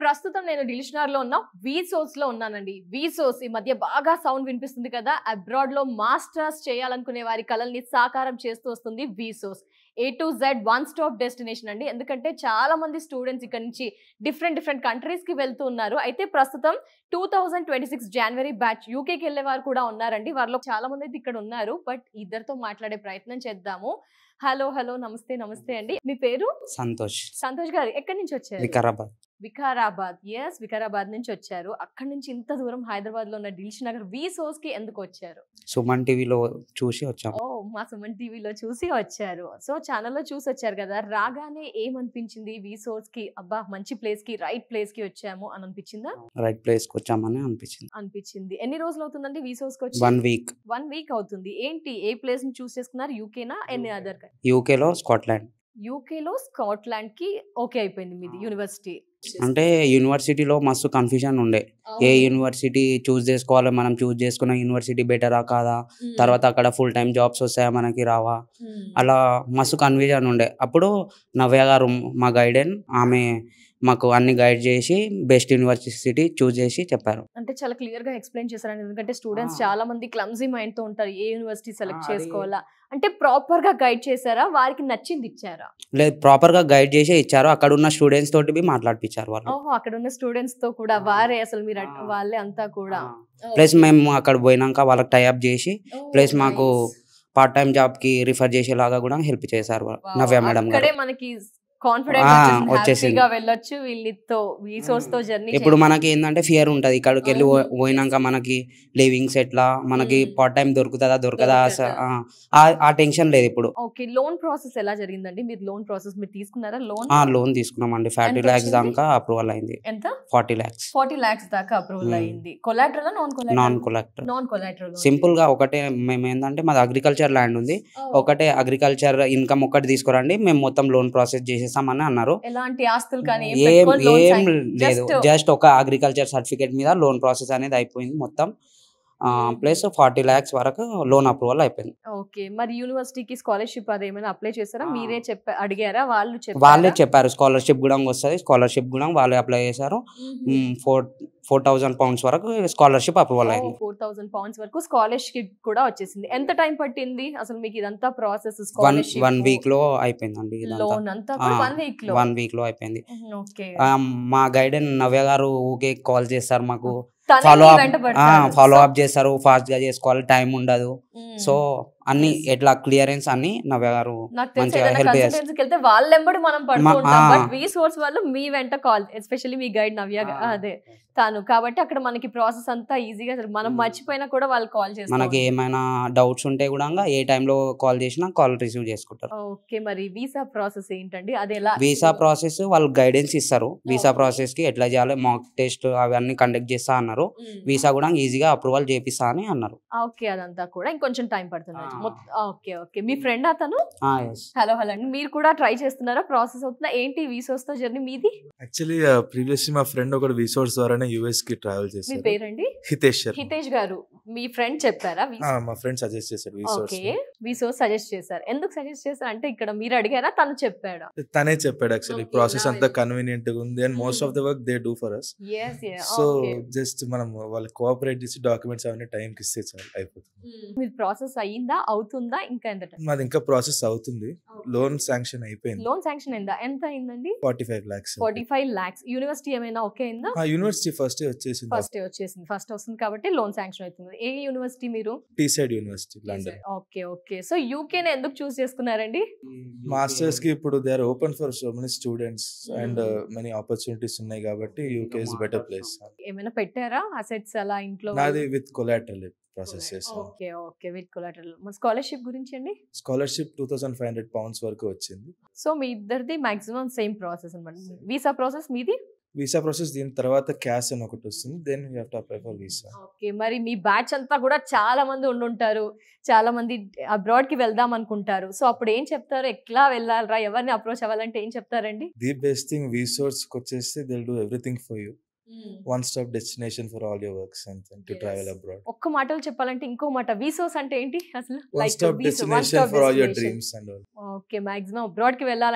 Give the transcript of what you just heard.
ప్రస్తుతం నేను డిలిషనర్‌లో ఉన్న వీసోస్‌లో ఉన్నానండి. వీసోస్ ఈ మధ్య బాగా సౌండ్ వినిపిస్తుంది కదా! అబ్రాడ్‌లో మాస్టర్స్ చేయాలనుకునే వారి కలల్ని సాకారం చేస్తూ వస్తుంది వీసోస్. A to Z one stop destination అండి. ఎందుకంటే చాలా మంది స్టూడెంట్స్ ఇక్కడి నుంచి డిఫరెంట్ కంట్రీస్‌కి వెళ్తూ ఉన్నారు. అయితే ప్రస్తుతం 2026 జనవరి బ్యాచ్ యూకేకి వారు కూడా ఉన్నారండి. వారిలో చాలా మంది అయితే ఇక్కడ ఉన్నారు. బట్ ఇద్దరితో మాట్లాడే ప్రయత్నం చేద్దాము. హలో. నమస్తే అండి. మీ పేరు? సంతోష్ గారు ఎక్కడి నుంచి వచ్చారు? వికారాబాద్. వికారాబాద్ నుంచి వచ్చారు. అక్కడి నుంచి ఇంత దూరం హైదరాబాద్ లో ఉన్న దిల్షుక్ నగర్ వీసోస్ కి ఎందుకు వచ్చారు? సుమన్ టీవీలో చూసి వచ్చాము. మా సుమన్ టీవీలో చూసి వచ్చారు. సో ఛానల్లో చూసి వచ్చారు కదా, రాగానే ఏమనిపించింది? వీసోస్ కి అబ్బా మంచి ప్లేస్ కి, రైట్ ప్లేస్ కి వచ్చాము అని అనిపించిందా? రైట్ ప్లేస్ కి వచ్చామని అనిపించింది. ఎన్ని రోజులు అవుతుందండి వీసోస్ కి వచ్చి? 1 వీక్ అవుతుంది. ఏంటి ఏ ప్లేస్ ని చూస్ చేసుకున్నారు? యూకేనా ఎనీ అదర్? యూకేలో స్కాట్లాండ్ కి ఓకే అయిపోయింది మీది యూనివర్సిటీ. అంటే యూనివర్సిటీలో మస్తు కన్ఫ్యూజన్ ఉండే. ఏ యూనివర్సిటీ చూస్ చేసుకోవాలి, మనం చూస్ చేసుకున్న యూనివర్సిటీ బెటరా కాదా, తర్వాత అక్కడ ఫుల్ టైం జాబ్స్ వస్తాయా మనకి రావా, అలా మస్తు కన్ఫ్యూజన్ ఉండే. అప్పుడు నవ్య గారు మా గైడెన్, ఆమె మాకు అన్ని గైడ్ చేసి బెస్ట్ యూనివర్సిటీ చూస్ చేసి చెప్పారు. అంటే చాలా క్లియర్ గా ఎక్స్ప్లెయిన్ చేశారండి. ఎందుకంటే స్టూడెంట్స్ చాలా మంది క్లమ్జీ మైండ్ తో ఉంటారు, ఏ యూనివర్సిటీ సెలెక్ట్ చేసుకోవాలా అంటే. ప్రాపర్ గా గైడ్ చేశారా? వారికి నచ్చింది ఇచ్చారా? లేదు, ప్రాపర్ గా గైడ్ చేసి ఇచ్చారు. అక్కడ ఉన్న స్టూడెంట్స్ తోటి మాట్లాడిపించారు వాళ్ళు. అక్కడ ఉన్న స్టూడెంట్స్ తో కూడా వారే అసలు మీరు వాళ్ళే అంతా కూడా. ప్లస్ మేము అక్కడ పోయినాక వాళ్ళకి టైఅప్ చేసి ప్లస్ మాకు పార్ట్ టైం జాబ్ కి రిఫర్ చేసేలాగా కూడా హెల్ప్ చేశారు నవ్య మేడం గారు. మనకి కాన్ఫిడెంట్ వచ్చేసింది, వెళ్ళొచ్చు వీళ్ళతో వీసోస్ తో జర్నీ. ఇప్పుడు మనకి ఏంటంటే ఫియర్ ఉంటది, ఇక్కడికి వెళ్ళి పోయినాక మనకి లివింగ్స్ ఎట్లా, మనకి పార్ట్ టైం దొరకదా ఆ టెన్షన్ లేదు ఇప్పుడు. ఓకే, లోన్ ప్రాసెస్ ఎలా జరిగిందండి? మీరు లోన్ ప్రాసెస్ మీరు తీసుకున్నారా? లోన్ తీసుకున్నామండి. 40 lakhs దాకా అప్రూవల్ అయింది. ఎంత? 40 lakhs దాకా అప్రూవల్ అయింది. కొలాటరల్ నాన్ కొలాటరల్ సింపుల్ గా ఒకటే. మేము ఏంటంటే మాది అగ్రికల్చర్ ల్యాండ్ ఉంది, ఒకటే అగ్రికల్చర్ ఇన్కమ్ ఒకటి తీసుకురండి, మేము మొత్తం లోన్ ప్రాసెస్ చేసేసామని అన్నారు. ఎలాంటి ఆస్తులు కానీ ఏం లేదు, జస్ట్ ఒక అగ్రికల్చర్ సర్టిఫికేట్ మీద లోన్ ప్రాసెస్ అనేది అయిపోయింది మొత్తం. ప్లస్ 40 lakhs వరకు లోన్ అప్రూవల్ అయిపోయింది. ఓకే, మరి యూనివర్సిటీకి స్కాలర్షిప్ అదేమైనా అప్లై చేశారా? మీరే అడిగారా? వాళ్ళే చెప్పారు స్కాలర్షిప్ కూడా వస్తుంది, స్కాలర్షిప్ కూడా వాళ్ళే అప్లై చేశారు. 4,000 pounds వరకు స్కాలర్షిప్ అప్రూవల్ అయింది. 4,000 pounds వరకు స్కాలర్షిప్ కూడా వచ్చేసింది. ఎంత టైం పట్టింది అసలు మీకు ఇదంతా ప్రాసెస్? 1 week లో అయిపోయిందండి. లోన్ అంతా 1 week లో అయిపోయింది. మా గైడెన్ నవ్య గారు ఊకే కాల్ చేస్తారు మాకు, ఫాలో అప్ చేస్తారు, ఫాస్ట్ గా చేసుకోవాలి, టైం ఉండదు. సో అన్ని ఎట్లా క్లియరెన్స్ అన్ని నవ్య గారు మంచిగా హెల్ప్ చేస్తారు. వాళ్ళెంబడి మనం పడుతుంటాం, బట్ వీసోర్స్ వాళ్ళు మీ వెంట కాల్, ఎస్పెషల్లీ మీ గైడ్ నవ్య అదే తాను కాబట్టి అక్కడ మనకి ప్రాసెస్ అంతా ఈజీగా మనం మర్చిపోయినా కూడా వాళ్ళు కాల్ చేస్తారు. మనకి ఏమైనా డౌట్స్ ఉంటే కూడా ఏ టైంలో కాల్ చేసినా కాల్ రిసీవ్ చేసుకుంటారు. ఓకే, మరి వీసా ప్రాసెస్ ఏంటండి? అది ఎలా? వీసా ప్రాసెస్ వాళ్ళు గైడెన్స్ ఇస్తారు. వీసా ప్రాసెస్ కి ఎట్లా చేయాలి, మాక్ టెస్ట్ అవన్నీ కండక్ట్ చేస్తా అన్నారు. వీసా కూడా ఈజీగా అప్రూవల్ చేపిస్తా అని అన్నారు. ఓకే, అదంతా కూడా ఇంకొంచెం టైం పడుతుంది. ఓకే, మీ ఫ్రెండ్ అతను? హలో అండి, మీరు కూడా ట్రై చేస్తున్నారా? ప్రాసెస్ అవుతుందా ఏంటి వీసోస్ తో జర్నీ మీది? యాక్చువల్లీ ప్రీవియస్లీ మా ఫ్రెండ్ ఒకటి వీసోస్ ద్వారా యూఎస్ కి ట్రావెల్ చేశారు. మీ పేరండి? హితేష్ గారు. మీ ఫ్రెండ్ చెప్పారా? మా ఫ్రెండ్ సజెస్ట్ చేశారు వీసోస్ సజెస్ట్ చేశారు. ఎందుకు సజెస్ట్ చేశారు అంటే ఇక్కడ మీరు అడిగారా, తను చెప్పాడా? తనే చెప్పాడు. యాక్చువల్లీ ప్రాసెస్ అంతా కన్వీనియంట్ గా ఉంది and most of the work they do for us. So just మనం వాళ్ళకి కోఆపరేట్ చేసి డాక్యుమెంట్స్ అవన్నీ టైం కి ఇస్తే చాలు, అయిపోతుంది. మీ ప్రాసెస్ అయ్యిందా, అవుతుందా, ఇంకా ఎంత టైం? మాది ఇంకా ప్రాసెస్ అవుతుంది. లోన్ శాంక్షన్ అయిపోయింది. లోన్ శాంక్షన్ అయిందా? ఎంత అయిందండి? 45 lakhs. యూనివర్సిటీ ఏమైనా ఓకే అయిందా? యూనివర్సిటీ ఫస్ట్ వచ్చేసింది. ఫస్ట్ వస్తుంది కాబట్టి లోన్ శాంక్షన్ అవుతుంది. ఏ యూనివర్సిటీ మీరు? Teesside university, London. Okay. So UK ని ఎందుకు చూస్ చేసుకున్నారండి? మాస్టర్స్ కి ఇప్పుడు they are open for so many students and many opportunities ఉన్నాయి కాబట్టి యూకే ఇస్ బెటర్ ప్లేస్. ఏమైనా పెట్టారా అసెట్స్ అలా ఇంట్లో? నాది విత్ కొలాటరల్ ప్రాసెస్ చేసాం. Okay with collateral. స్కాలర్షిప్ గురించి అండి? స్కాలర్షిప్ 2,500 pounds వరకు వచ్చింది. సో మీ ఇద్దరిది మాక్సిమం సేమ్ ప్రాసెస్ అన్నమాట. వీసా ప్రాసెస్ మీది? వీసా ప్రాసెస్ దీని తర్వాత క్యాష్ అని ఒకటి వస్తుంది, then you have to apply for visa. Okay, మరి మీ బ్యాచ్ అంతా కూడా చాలా మంది ఉండుంటారు, చాలా మంది అబ్రాడ్ కి వెళ్దాం అనుకుంటారు. సో అప్పుడు ఏం చెప్తారు? ఎట్లా వెళ్ళాలరా, ఎవరిని అప్రోచ్ అవ్వాలంటే ఏం చెప్తారండి? ది బెస్ట్ థింగ్ వీసోర్స్ కి వచ్చేస్తే they will do everything for you. One stop destination for all your works and to travel abroad. ఒక్క మాటలో చెప్పాలంటే ఇంకో మాట, వీసోస్ అంటే ఏంటి అసలు? One stop destination for all your dreams and all. Okay, maximum abroad కి వెళ్ళాలి